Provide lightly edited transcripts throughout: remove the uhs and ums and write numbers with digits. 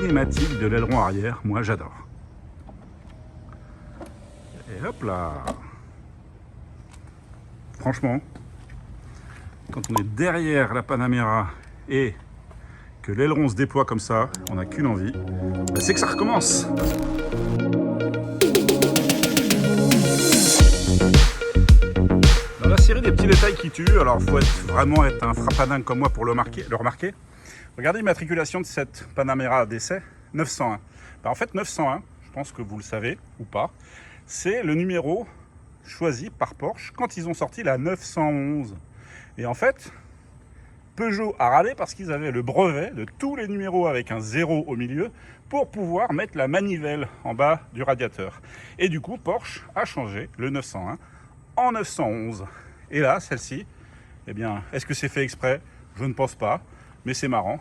cinématique de l'aileron arrière, moi j'adore. Et hop là. Franchement, quand on est derrière la Panamera et que l'aileron se déploie comme ça, on n'a qu'une envie, c'est que ça recommence. Dans la série des petits détails qui tuent, alors il faut vraiment être un frappadingue comme moi pour le remarquer. Regardez l'immatriculation de cette Panamera d'essai, 901. En fait, 901, je pense que vous le savez ou pas, c'est le numéro choisi par Porsche quand ils ont sorti la 911. Et en fait, Peugeot a râlé parce qu'ils avaient le brevet de tous les numéros avec un 0 au milieu pour pouvoir mettre la manivelle en bas du radiateur. Et du coup, Porsche a changé le 901 en 911. Et là, celle-ci, eh bien, est-ce que c'est fait exprès? Je ne pense pas, mais c'est marrant.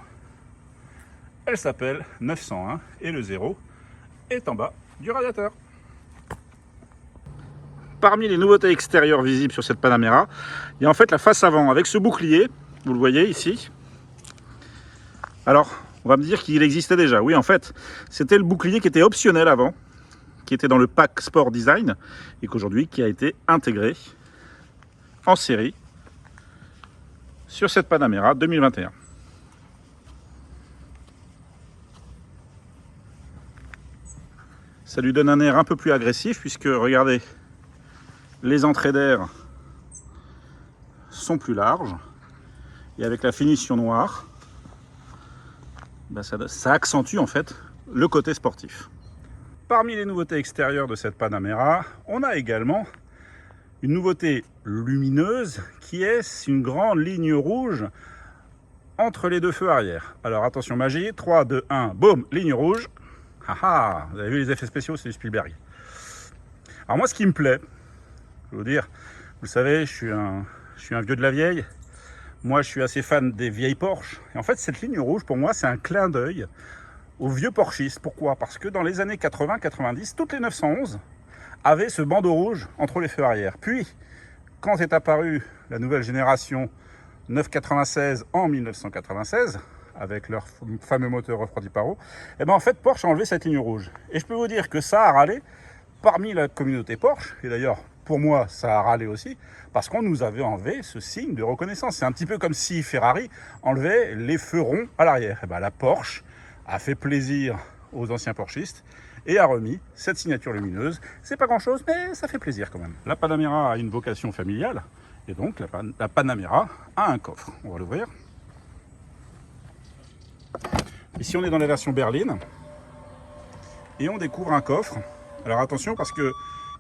Elle s'appelle 901 et le 0 est en bas du radiateur. Parmi les nouveautés extérieures visibles sur cette Panamera, il y a en fait la face avant avec ce bouclier, vous le voyez ici. Alors, on va me dire qu'il existait déjà. Oui, en fait, c'était le bouclier qui était optionnel avant, qui était dans le pack Sport Design, et qu'aujourd'hui, qui a été intégré en série sur cette Panamera 2021. Ça lui donne un air un peu plus agressif, puisque, regardez, les entrées d'air sont plus larges. Et avec la finition noire, ça accentue en fait le côté sportif. Parmi les nouveautés extérieures de cette Panamera, on a également une nouveauté lumineuse qui est une grande ligne rouge entre les deux feux arrière. Alors attention magie, 3, 2, 1, boum, ligne rouge. Haha, vous avez vu les effets spéciaux, c'est du Spielberg. Alors moi ce qui me plaît, je vais vous dire, vous le savez, je suis un vieux de la vieille. Moi, je suis assez fan des vieilles Porsche. Et en fait, cette ligne rouge, pour moi, c'est un clin d'œil aux vieux Porschistes. Pourquoi? Parce que dans les années 80-90, toutes les 911 avaient ce bandeau rouge entre les feux arrière. Puis, quand est apparue la nouvelle génération 996 en 1996, avec leur fameux moteur refroidi par eau, et bien en fait, Porsche a enlevé cette ligne rouge. Et je peux vous dire que ça a râlé parmi la communauté Porsche, et d'ailleurs, pour moi, ça a râlé aussi, parce qu'on nous avait enlevé ce signe de reconnaissance. C'est un petit peu comme si Ferrari enlevait les feux ronds à l'arrière. Et bien, la Porsche a fait plaisir aux anciens Porschistes et a remis cette signature lumineuse. C'est pas grand-chose, mais ça fait plaisir quand même. La Panamera a une vocation familiale, et donc la Panamera a un coffre. On va l'ouvrir. Ici, on est dans la version berline, et on découvre un coffre. Alors attention, parce que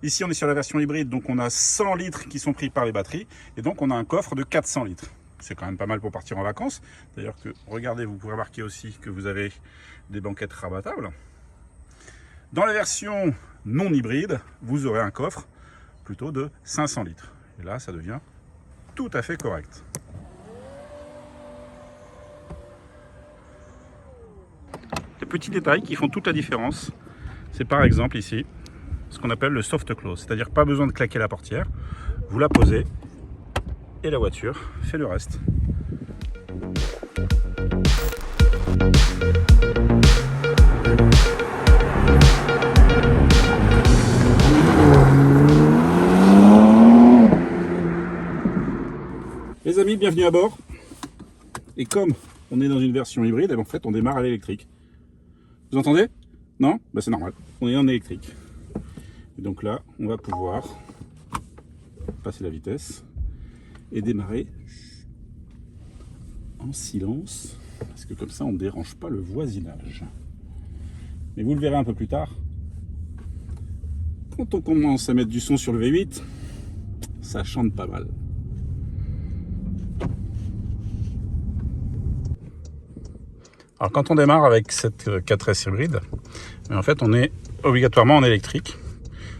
ici, on est sur la version hybride, donc on a 100 litres qui sont pris par les batteries, et donc on a un coffre de 400 litres. C'est quand même pas mal pour partir en vacances. D'ailleurs, regardez, vous pouvez remarquer aussi que vous avez des banquettes rabattables. Dans la version non hybride, vous aurez un coffre plutôt de 500 litres. Et là, ça devient tout à fait correct. Des petits détails qui font toute la différence, c'est par exemple ici, ce qu'on appelle le soft close, c'est-à-dire pas besoin de claquer la portière, vous la posez et la voiture fait le reste. Les amis, bienvenue à bord. Et comme on est dans une version hybride, en fait on démarre à l'électrique. Vous entendez? Non? Ben c'est normal, on est en électrique. Et donc là, on va pouvoir passer la vitesse et démarrer en silence, parce que comme ça, on ne dérange pas le voisinage. Mais vous le verrez un peu plus tard, quand on commence à mettre du son sur le V8, ça chante pas mal. Alors quand on démarre avec cette 4S hybride, en fait, on est obligatoirement en électrique.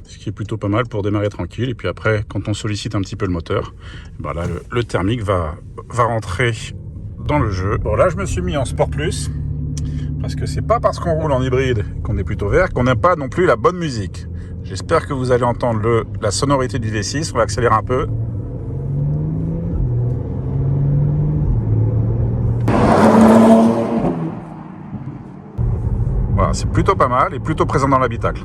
Ce qui est plutôt pas mal pour démarrer tranquille. Et puis après, quand on sollicite un petit peu le moteur, ben là, le thermique va rentrer dans le jeu. Bon, là, je me suis mis en Sport Plus, parce que c'est pas parce qu'on roule en hybride qu'on est plutôt vert qu'on n'aime pas non plus la bonne musique. J'espère que vous allez entendre la sonorité du V6. On va accélérer un peu. Voilà, c'est plutôt pas mal et plutôt présent dans l'habitacle.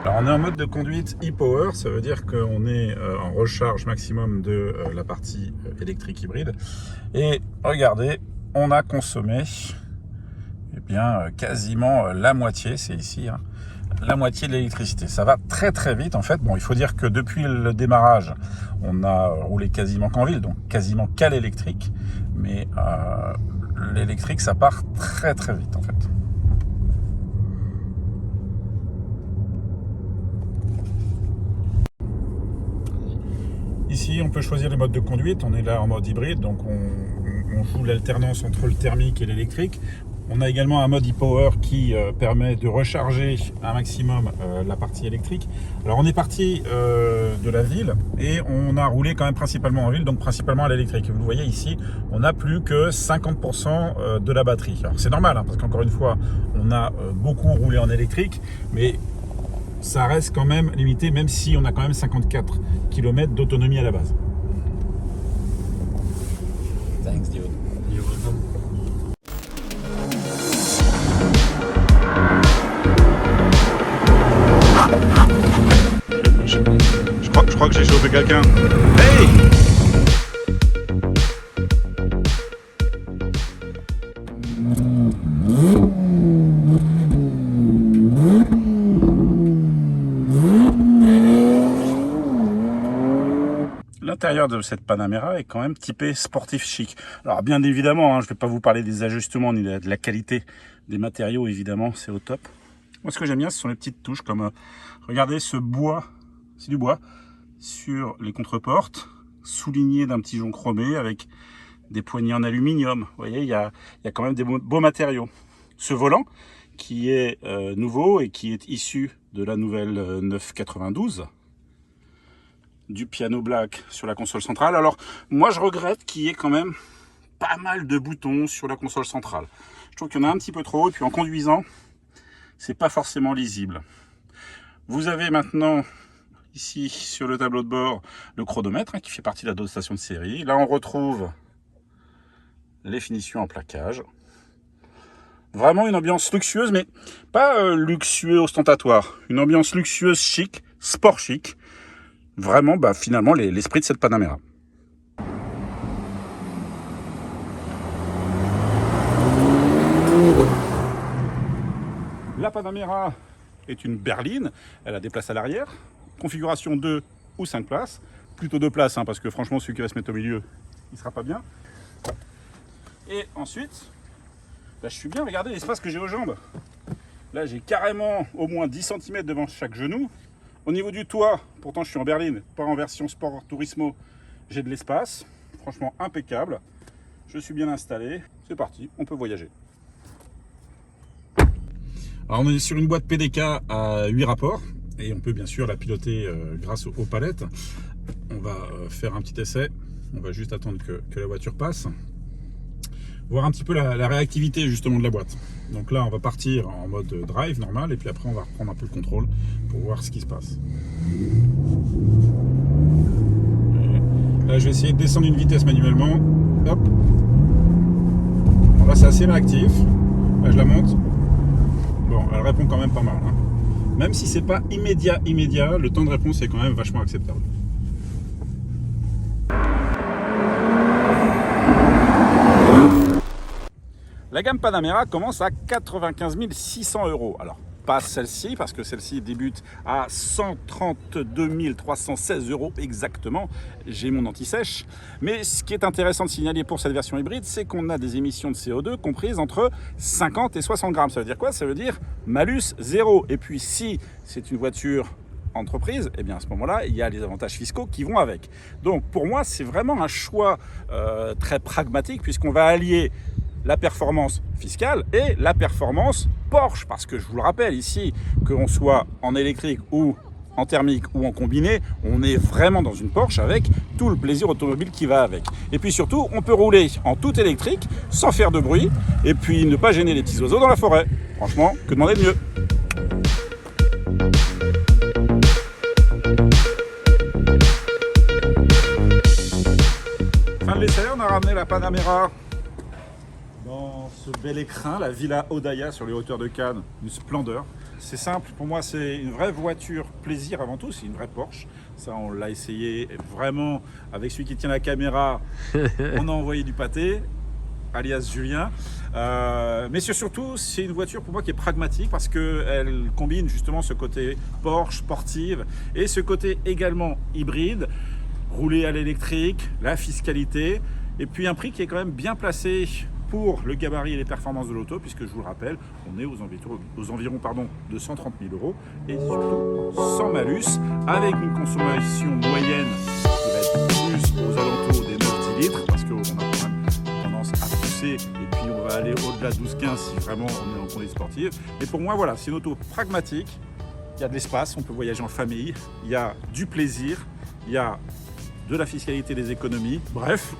Alors on est en mode de conduite e-power, ça veut dire qu'on est en recharge maximum de la partie électrique hybride. Et regardez, on a consommé quasiment la moitié, c'est ici, hein, la moitié de l'électricité. Ça va très très vite en fait. Bon, il faut dire que depuis le démarrage, on a roulé quasiment qu'en ville, donc quasiment qu'à l'électrique. Mais l'électrique, ça part très très vite en fait. Ici, on peut choisir les modes de conduite. On est là en mode hybride, donc on joue l'alternance entre le thermique et l'électrique. On a également un mode e-power qui permet de recharger un maximum la partie électrique. Alors on est parti de la ville et on a roulé quand même principalement en ville, donc principalement à l'électrique. Vous le voyez ici, on n'a plus que 50% de la batterie. Alors c'est normal, hein, parce qu'encore une fois, on a beaucoup roulé en électrique, mais ça reste quand même limité, même si on a quand même 54 km d'autonomie à la base. Thanks, dude. You're welcome. Je crois que j'ai chauffé quelqu'un. Hey! L'intérieur de cette Panamera est quand même typé sportif chic. Alors bien évidemment, hein, je ne vais pas vous parler des ajustements ni de la qualité des matériaux, évidemment, c'est au top. Moi ce que j'aime bien, ce sont les petites touches comme, regardez ce bois, c'est du bois, sur les contreportes, souligné d'un petit jonc chromé avec des poignées en aluminium. Vous voyez, il y a quand même des beaux matériaux. Ce volant, qui est nouveau et qui est issu de la nouvelle 992, du piano black sur la console centrale. Alors moi je regrette qu'il y ait quand même pas mal de boutons sur la console centrale. Je trouve qu'il y en a un petit peu trop et puis en conduisant c'est pas forcément lisible. Vous avez maintenant ici sur le tableau de bord le chronomètre, hein, qui fait partie de la dotation de série. Là on retrouve les finitions en plaquage. Vraiment une ambiance luxueuse, mais pas luxueux ostentatoire, une ambiance luxueuse chic, sport chic. Vraiment, finalement, l'esprit de cette Panamera. La Panamera est une berline. Elle a des places à l'arrière. Configuration 2 ou 5 places. Plutôt 2 places, hein, parce que franchement, celui qui va se mettre au milieu, il sera pas bien. Et ensuite, là, je suis bien. Regardez l'espace que j'ai aux jambes. Là, j'ai carrément au moins 10 cm devant chaque genou. Au niveau du toit, pourtant je suis en berline, pas en version sport Turismo, j'ai de l'espace, franchement impeccable. Je suis bien installé, c'est parti, on peut voyager. Alors on est sur une boîte PDK à 8 rapports et on peut bien sûr la piloter grâce aux palettes. On va faire un petit essai, on va juste attendre que la voiture passe. Voir un petit peu la réactivité justement de la boîte. Donc là on va partir en mode drive normal et puis après on va reprendre un peu le contrôle pour voir ce qui se passe. Et là je vais essayer de descendre une vitesse manuellement. Hop. Bon, là c'est assez réactif. Là je la monte. Bon, elle répond quand même pas mal, hein. Même si c'est pas immédiat, le temps de réponse est quand même vachement acceptable. La gamme Panamera commence à 95 600 €. Alors, pas celle-ci, parce que celle-ci débute à 132 316 € exactement. J'ai mon anti-sèche. Mais ce qui est intéressant de signaler pour cette version hybride, c'est qu'on a des émissions de CO2 comprises entre 50 et 60 grammes. Ça veut dire quoi? Ça veut dire malus 0. Et puis, si c'est une voiture entreprise, et bien à ce moment-là, il y a les avantages fiscaux qui vont avec. Donc, pour moi, c'est vraiment un choix très pragmatique, puisqu'on va allier la performance fiscale et la performance Porsche, parce que je vous le rappelle ici, qu'on soit en électrique ou en thermique ou en combiné, on est vraiment dans une Porsche avec tout le plaisir automobile qui va avec. Et puis surtout, on peut rouler en tout électrique sans faire de bruit et puis ne pas gêner les petits oiseaux dans la forêt. Franchement, que demander de mieux? la Panamera dans ce bel écrin, la Villa Odaya sur les hauteurs de Cannes, une splendeur. C'est simple, pour moi c'est une vraie voiture plaisir avant tout, c'est une vraie Porsche. Ça on l'a essayé vraiment avec celui qui tient la caméra, on a envoyé du pâté, alias Julien. Mais surtout c'est une voiture pour moi qui est pragmatique parce qu'elle combine justement ce côté Porsche sportive et ce côté également hybride, rouler à l'électrique, la fiscalité et puis un prix qui est quand même bien placé pour le gabarit et les performances de l'auto, puisque je vous le rappelle, on est aux environs de 130 000 € et surtout sans malus, avec une consommation moyenne qui va être plus aux alentours des 9-10 litres, parce qu'on a quand même tendance à pousser, et puis on va aller au-delà de 12-15 si vraiment on est en conduite sportive. Et pour moi, voilà, c'est une auto pragmatique, il y a de l'espace, on peut voyager en famille, il y a du plaisir, il y a de la fiscalité, des économies, bref,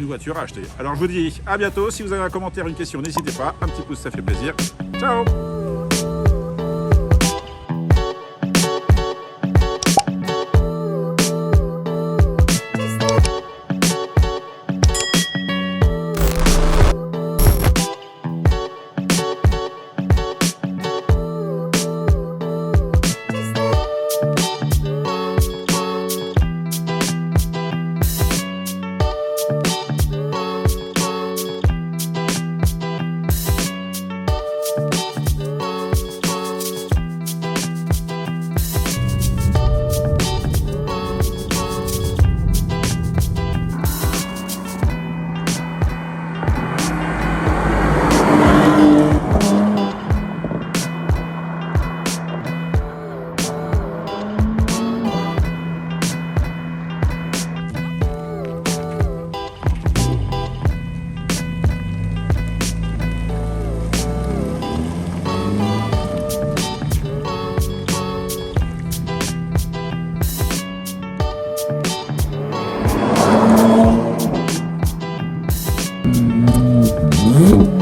une voiture à acheter. Alors je vous dis à bientôt. Si vous avez un commentaire, une question, n'hésitez pas. Un petit pouce, ça fait plaisir. Ciao! Mm-hmm.